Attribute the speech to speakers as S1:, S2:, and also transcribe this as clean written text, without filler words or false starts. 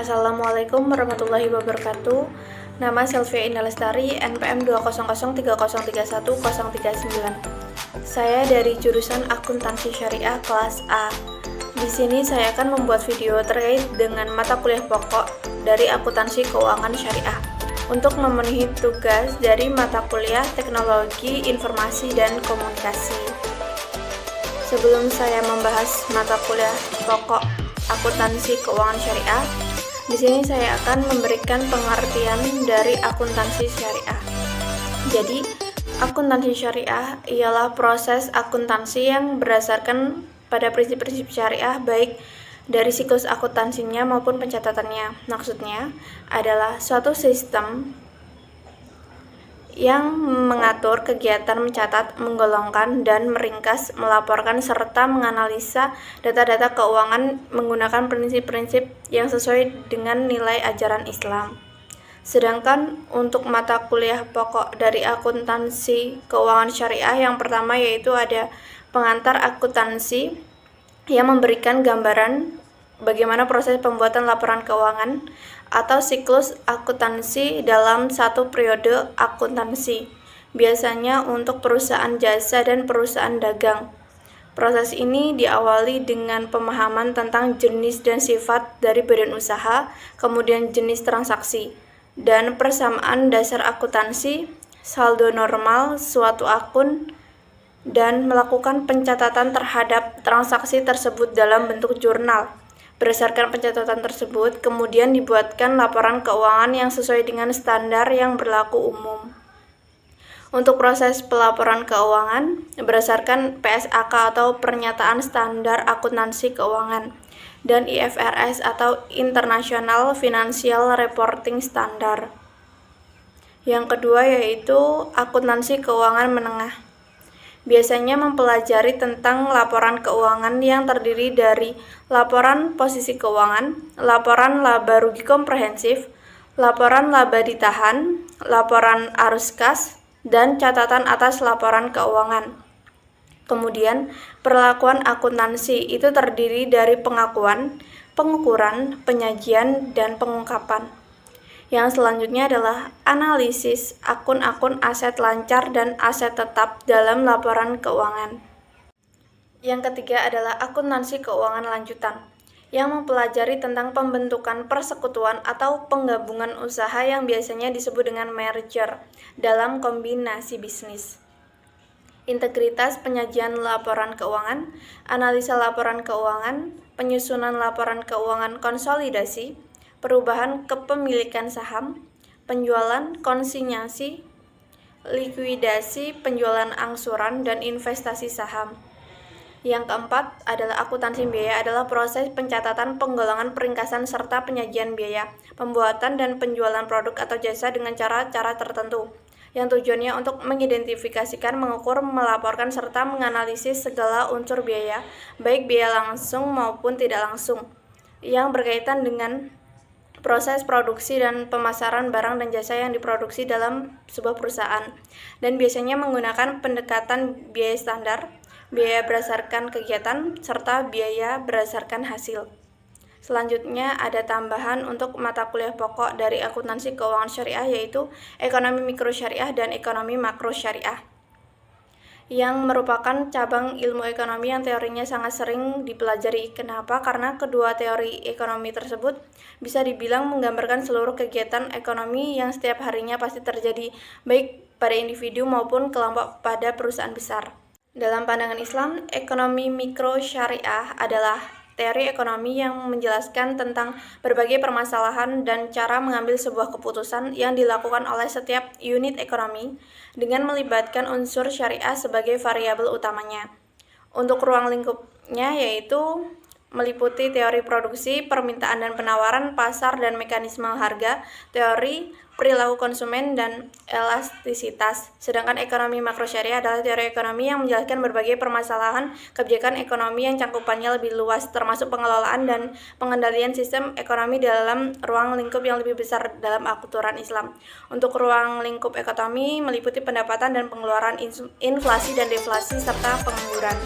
S1: Assalamualaikum warahmatullahi wabarakatuh. Nama Selvia Indah Lestari, NPM 20030310039. Saya dari jurusan Akuntansi Syariah kelas A. Di sini saya akan membuat video terkait dengan mata kuliah pokok dari Akuntansi Keuangan Syariah untuk memenuhi tugas dari mata kuliah Teknologi Informasi dan Komunikasi. Sebelum saya membahas mata kuliah pokok Akuntansi Keuangan Syariah, di sini saya akan memberikan pengertian dari akuntansi syariah. Jadi, akuntansi syariah ialah proses akuntansi yang berdasarkan pada prinsip-prinsip syariah baik dari siklus akuntansinya maupun pencatatannya. Maksudnya adalah suatu sistem yang mengatur kegiatan mencatat, menggolongkan, dan meringkas, melaporkan, serta menganalisa data-data keuangan menggunakan prinsip-prinsip yang sesuai dengan nilai ajaran Islam. Sedangkan untuk mata kuliah pokok dari akuntansi keuangan syariah yang pertama yaitu ada pengantar akuntansi yang memberikan gambaran bagaimana proses pembuatan laporan keuangan atau siklus akuntansi dalam satu periode akuntansi, biasanya untuk perusahaan jasa dan perusahaan dagang. Proses ini diawali dengan pemahaman tentang jenis dan sifat dari badan usaha, kemudian jenis transaksi, dan persamaan dasar akuntansi, saldo normal suatu akun, dan melakukan pencatatan terhadap transaksi tersebut dalam bentuk jurnal. Berdasarkan pencatatan tersebut, kemudian dibuatkan laporan keuangan yang sesuai dengan standar yang berlaku umum. Untuk proses pelaporan keuangan, berdasarkan PSAK atau Pernyataan Standar Akuntansi Keuangan, dan IFRS atau International Financial Reporting Standard. Yang kedua yaitu akuntansi keuangan menengah. Biasanya mempelajari tentang laporan keuangan yang terdiri dari laporan posisi keuangan, laporan laba rugi komprehensif, laporan laba ditahan, laporan arus kas, dan catatan atas laporan keuangan. Kemudian, perlakuan akuntansi itu terdiri dari pengakuan, pengukuran, penyajian, dan pengungkapan. Yang selanjutnya adalah analisis akun-akun aset lancar dan aset tetap dalam laporan keuangan. Yang ketiga adalah akuntansi keuangan lanjutan, yang mempelajari tentang pembentukan persekutuan atau penggabungan usaha yang biasanya disebut dengan merger dalam kombinasi bisnis. Integritas penyajian laporan keuangan, analisa laporan keuangan, penyusunan laporan keuangan konsolidasi, perubahan kepemilikan saham, penjualan konsinyasi, likuidasi, penjualan angsuran, dan investasi saham. Yang keempat adalah akuntansi biaya adalah proses pencatatan, penggolongan, peringkasan, serta penyajian biaya, pembuatan dan penjualan produk atau jasa dengan cara-cara tertentu, yang tujuannya untuk mengidentifikasikan, mengukur, melaporkan, serta menganalisis segala unsur biaya, baik biaya langsung maupun tidak langsung, yang berkaitan dengan proses produksi dan pemasaran barang dan jasa yang diproduksi dalam sebuah perusahaan, dan biasanya menggunakan pendekatan biaya standar, biaya berdasarkan kegiatan, serta biaya berdasarkan hasil. Selanjutnya ada tambahan untuk mata kuliah pokok dari akuntansi keuangan syariah yaitu ekonomi mikro syariah dan ekonomi makro syariah, yang merupakan cabang ilmu ekonomi yang teorinya sangat sering dipelajari. Kenapa? Karena kedua teori ekonomi tersebut bisa dibilang menggambarkan seluruh kegiatan ekonomi yang setiap harinya pasti terjadi, baik pada individu maupun kelompok pada perusahaan besar. Dalam pandangan Islam, ekonomi mikro syariah adalah teori ekonomi yang menjelaskan tentang berbagai permasalahan dan cara mengambil sebuah keputusan yang dilakukan oleh setiap unit ekonomi dengan melibatkan unsur syariah sebagai variabel utamanya. Untuk ruang lingkupnya yaitu meliputi teori produksi, permintaan dan penawaran, pasar dan mekanisme harga, teori perilaku konsumen, dan elastisitas. Sedangkan ekonomi makro syariah adalah teori ekonomi yang menjelaskan berbagai permasalahan kebijakan ekonomi yang cangkupannya lebih luas, termasuk pengelolaan dan pengendalian sistem ekonomi dalam ruang lingkup yang lebih besar dalam aturan Islam. Untuk ruang lingkup ekonomi meliputi pendapatan dan pengeluaran, inflasi dan deflasi, serta pengangguran.